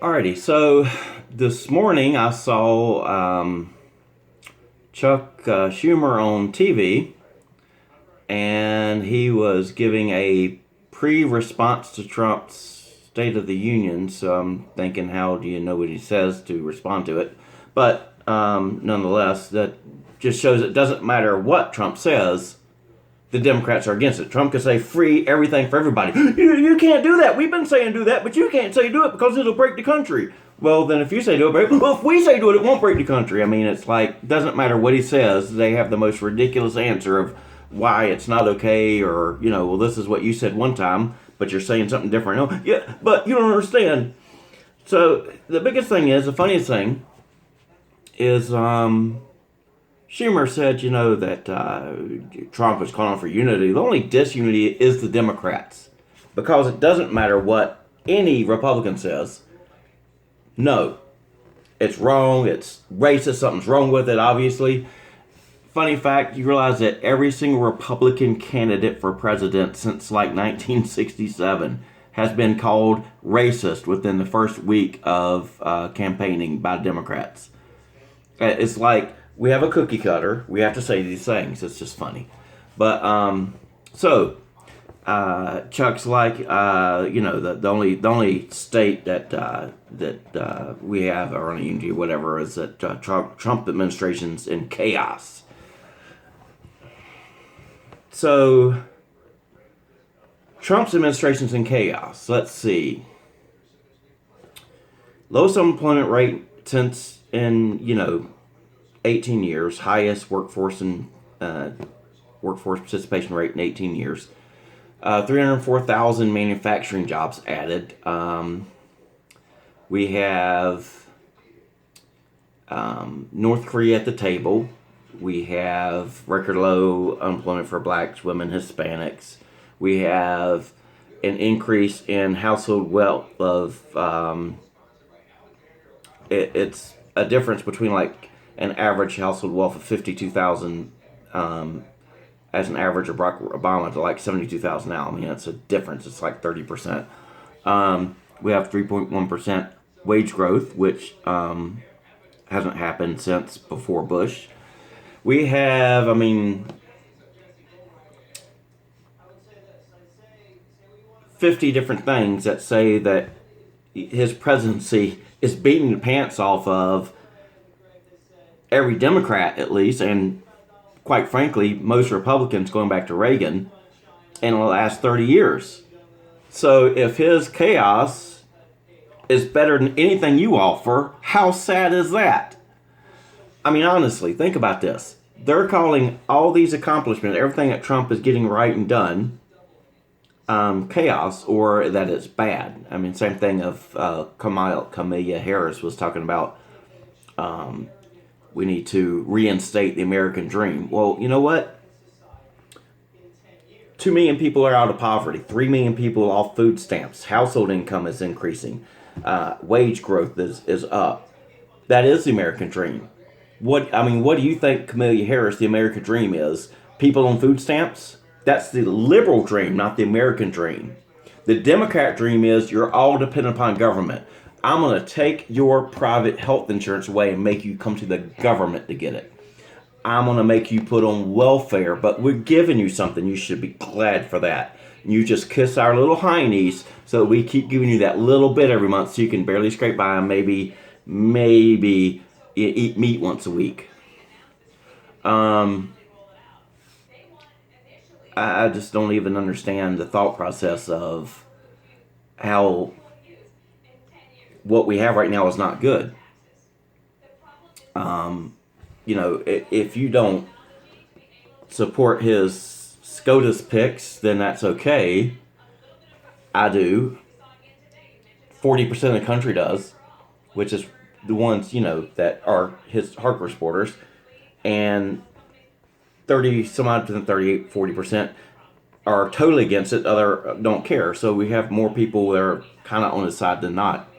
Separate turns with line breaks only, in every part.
Alrighty, so this morning I saw Chuck Schumer on TV, and he was giving a pre-response to Trump's State of the Union. So I'm thinking, how do you know what he says to respond to it? But nonetheless, that just shows it doesn't matter what Trump says. The Democrats are against it. Trump can say free everything for everybody. You can't do that. We've been saying do that, but you can't say do it because it'll break the country. Well, then if you say do it, well, if we say do it, it won't break the country. I mean, it's like, doesn't matter what he says. They have the most ridiculous answer of why it's not okay, or, well, this is what you said one time, but you're saying something different. No, yeah, but you don't understand. So the biggest thing is, the funniest thing is, Schumer said, that Trump is calling for unity. The only disunity is the Democrats, because it doesn't matter what any Republican says. No, it's wrong. It's racist. Something's wrong with it, obviously. Funny fact, you realize that every single Republican candidate for president since like 1967 has been called racist within the first week of campaigning by Democrats. It's like we have a cookie cutter. We have to say these things. It's just funny. But Chuck's like, the only state that we have or on unity or whatever is that Trump administration's in chaos. So Trump's administration's in chaos. Let's see. Lowest unemployment rate since in 18 years, highest workforce participation rate in 18 years. 304,000 manufacturing jobs added. We have North Korea at the table. We have record low unemployment for blacks, women, Hispanics. We have an increase in household wealth of it's a difference between like an average household wealth of 52,000 as an average of Barack Obama to like 72,000 now. I mean, that's a difference. It's like 30%. We have 3.1% wage growth, which hasn't happened since before Bush. We have, 50 different things that say that his presidency is beating the pants off of every Democrat, at least, and quite frankly, most Republicans going back to Reagan in the last 30 years. So if his chaos is better than anything you offer, how sad is that? I mean, honestly, think about this. They're calling all these accomplishments, everything that Trump is getting right and done, chaos, or that it's bad. I mean, same thing of Kamala Harris was talking about. We need to reinstate the American dream. Well, you know what? 2 million people are out of poverty. 3 million people off food stamps. Household income is increasing. Wage growth is up. That is the American dream. What do you think, Kamala Harris, the American dream is? People on food stamps? That's the liberal dream, not the American dream. The Democrat dream is you're all dependent upon government. I'm going to take your private health insurance away and make you come to the government to get it. I'm going to make you put on welfare, but we're giving you something. You should be glad for that. You just kiss our little heinies so that we keep giving you that little bit every month so you can barely scrape by and maybe eat meat once a week. I just don't even understand the thought process of how what we have right now is not good. If you don't support his SCOTUS picks, then that's okay. I do. 40% of the country does, which is the ones, that are his hardcore supporters. And 30, some odd percent, 38, 40% are totally against it. Other don't care. So we have more people that are kind of on his side than not.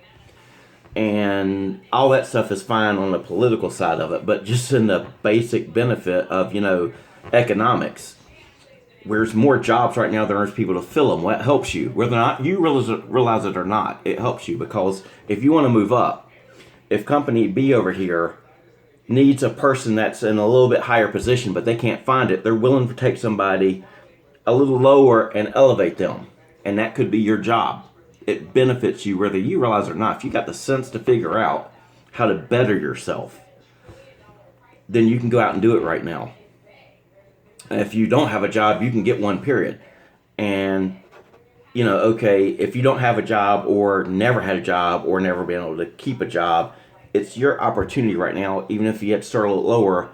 And all that stuff is fine on the political side of it, but just in the basic benefit of, economics. There's more jobs right now than there's people to fill them. What helps you, whether or not you realize it or not, it helps you, because if you want to move up, if company B over here needs a person that's in a little bit higher position, but they can't find it, they're willing to take somebody a little lower and elevate them, and that could be your job. It benefits you whether you realize it or not. If you got the sense to figure out how to better yourself, then you can go out and do it right now. If you don't have a job, you can get one, period. And, okay, if you don't have a job or never had a job or never been able to keep a job, it's your opportunity right now, even if you had to start a little lower.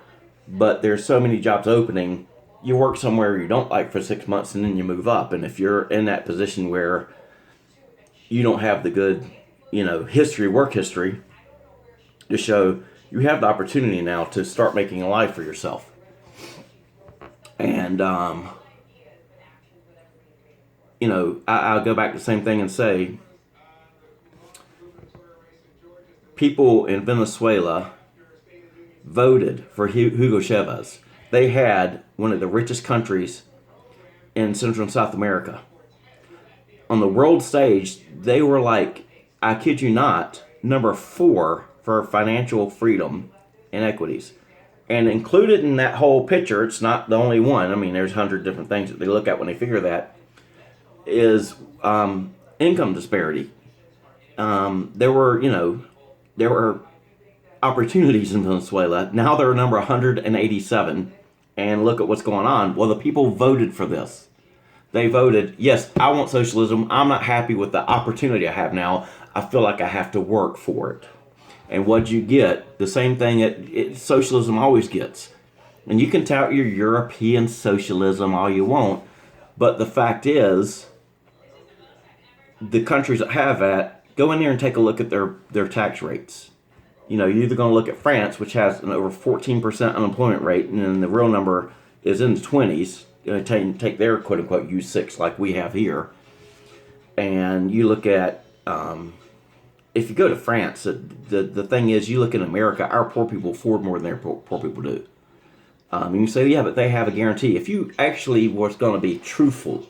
But there's so many jobs opening. You work somewhere you don't like for 6 months and then you move up. And if you're in that position where you don't have the good, work history to show, you have the opportunity now to start making a life for yourself. And, I'll go back to the same thing and say, people in Venezuela voted for Hugo Chavez. They had one of the richest countries in Central and South America. On the world stage, they were like, I kid you not, number 4 for financial freedom and equities. And included in that whole picture, it's not the only one. I mean, there's 100 different things that they look at when they figure that, is income disparity. There were opportunities in Venezuela. Now they're number 187. And look at what's going on. Well, the people voted for this. They voted, yes, I want socialism. I'm not happy with the opportunity I have now. I feel like I have to work for it. And what'd you get? The same thing that socialism always gets. And you can tout your European socialism all you want, but the fact is, the countries that have that, go in there and take a look at their tax rates. You're either going to look at France, which has an over 14% unemployment rate, and then the real number is in the 20s. Take their quote-unquote U6 like we have here. And you look at, if you go to France, the thing is, you look in America, our poor people afford more than their poor people do. And you say, yeah, but they have a guarantee. If you actually was going to be truthful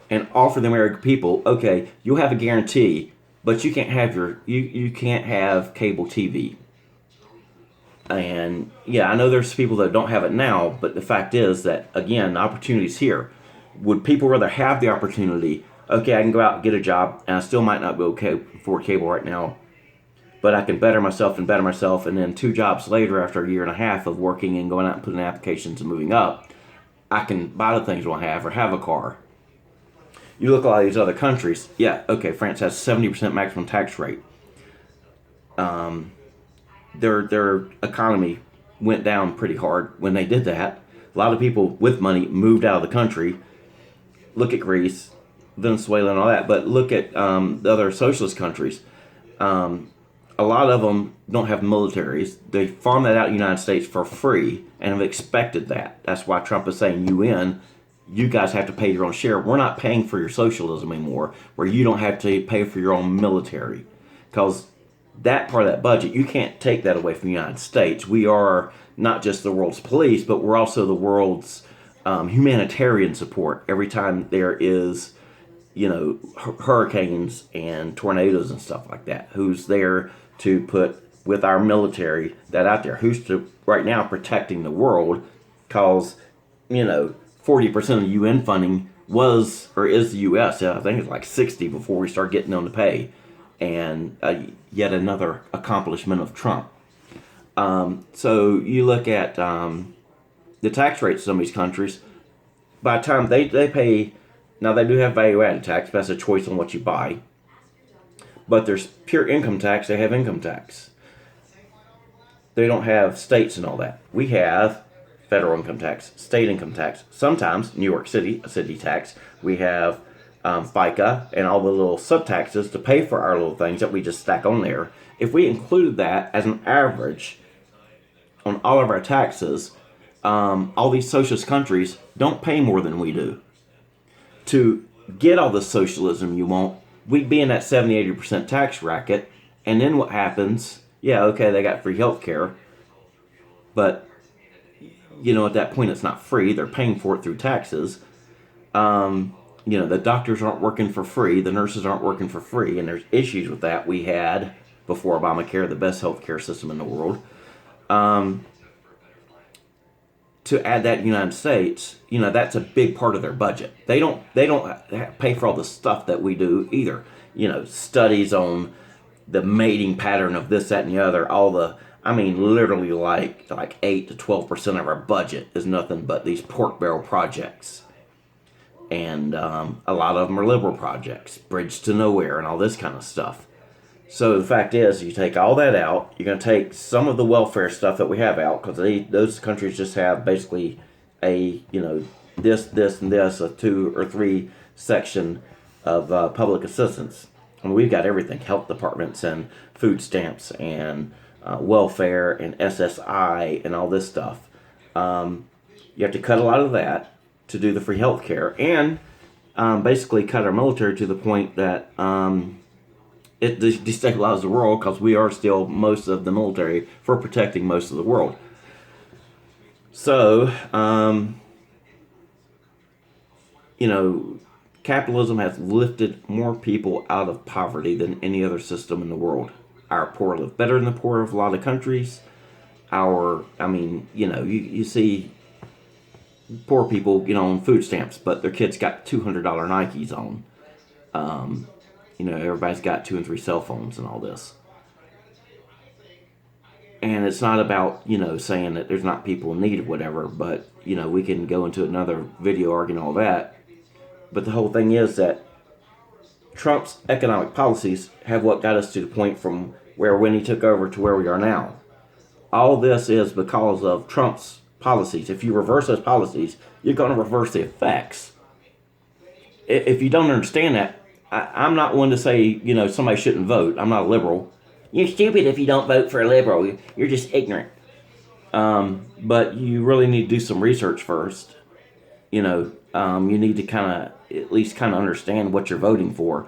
and offer the American people, okay, you'll have a guarantee, but you can't have you can't have cable TV. And yeah, I know there's people that don't have it now, but the fact is that, again, the opportunity's here. Would people rather have the opportunity? Okay, I can go out and get a job, and I still might not be okay for cable right now, but I can better myself, and then 2 jobs later, after a year and a half of working and going out and putting in applications and moving up, I can buy the things I want to have or have a car. You look at a lot of these other countries, yeah, okay, France has 70% maximum tax rate. Their economy went down pretty hard when they did that. A lot of people with money moved out of the country. Look at Greece, Venezuela, and all that. But look at the other socialist countries. A lot of them don't have militaries. They farm that out in the United States for free and have expected that. That's why Trump is saying, UN, you guys have to pay your own share. We're not paying for your socialism anymore, where you don't have to pay for your own military. Because that part of that budget, you can't take that away from the United States. We are not just the world's police, but we're also the world's humanitarian support. Every time there is, hurricanes and tornadoes and stuff like that, who's there to put with our military that out there? Who's to right now protecting the world? Because 40% of the UN funding was or is the U.S. I think it's like 60 before we start getting them to pay. And yet another accomplishment of Trump. So you look at the tax rates in some of these countries. By the time they pay, now they do have value-added tax, but that's a choice on what you buy. But there's pure income tax, they have income tax. They don't have states and all that. We have federal income tax, state income tax. Sometimes, New York City, a city tax. We have FICA and all the little sub-taxes to pay for our little things that we just stack on there. If we included that as an average on all of our taxes, all these socialist countries don't pay more than we do. To get all the socialism you want, we'd be in that 70-80% tax racket, and then what happens? Yeah, okay, they got free health care, but at that point it's not free. They're paying for it through taxes. The doctors aren't working for free, the nurses aren't working for free, and there's issues with that. We had, before Obamacare, the best healthcare system in the world. To add that United States, that's a big part of their budget. They don't pay for all the stuff that we do either. Studies on the mating pattern of this, that, and the other. Literally like 8 to 12% of our budget is nothing but these pork barrel projects, and a lot of them are liberal projects, bridge to nowhere, and all this kind of stuff. So the fact is, you take all that out. You're going to take some of the welfare stuff that we have out, because those countries just have basically this, and this, a 2 or 3 section of public assistance. And we've got everything: health departments and food stamps and welfare and SSI and all this stuff. You have to cut a lot of that to do the free health care, and basically cut our military to the point that it destabilizes the world, because we are still most of the military for protecting most of the world. So, capitalism has lifted more people out of poverty than any other system in the world. Our poor live better than the poor of a lot of countries. You see poor people, on food stamps, but their kids got $200 Nikes on. Everybody's got 2 and 3 cell phones and all this. And it's not about, saying that there's not people in need or whatever, but, we can go into another video arguing all that. But the whole thing is that Trump's economic policies have what got us to the point from when he took over to where we are now. All this is because of Trump's policies. If you reverse those policies, you're going to reverse the effects. If you don't understand that, I'm not one to say, somebody shouldn't vote. I'm not a liberal. You're stupid if you don't vote for a liberal. You're just ignorant. But you really need to do some research first. You need to at least understand what you're voting for.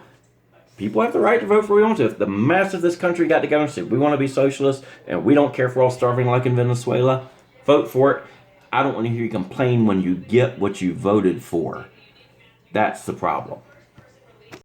People have the right to vote for what we want to. If the mass of this country got together and said, we want to be socialist and we don't care if we're all starving like in Venezuela, vote for it. I don't want to hear you complain when you get what you voted for. That's the problem.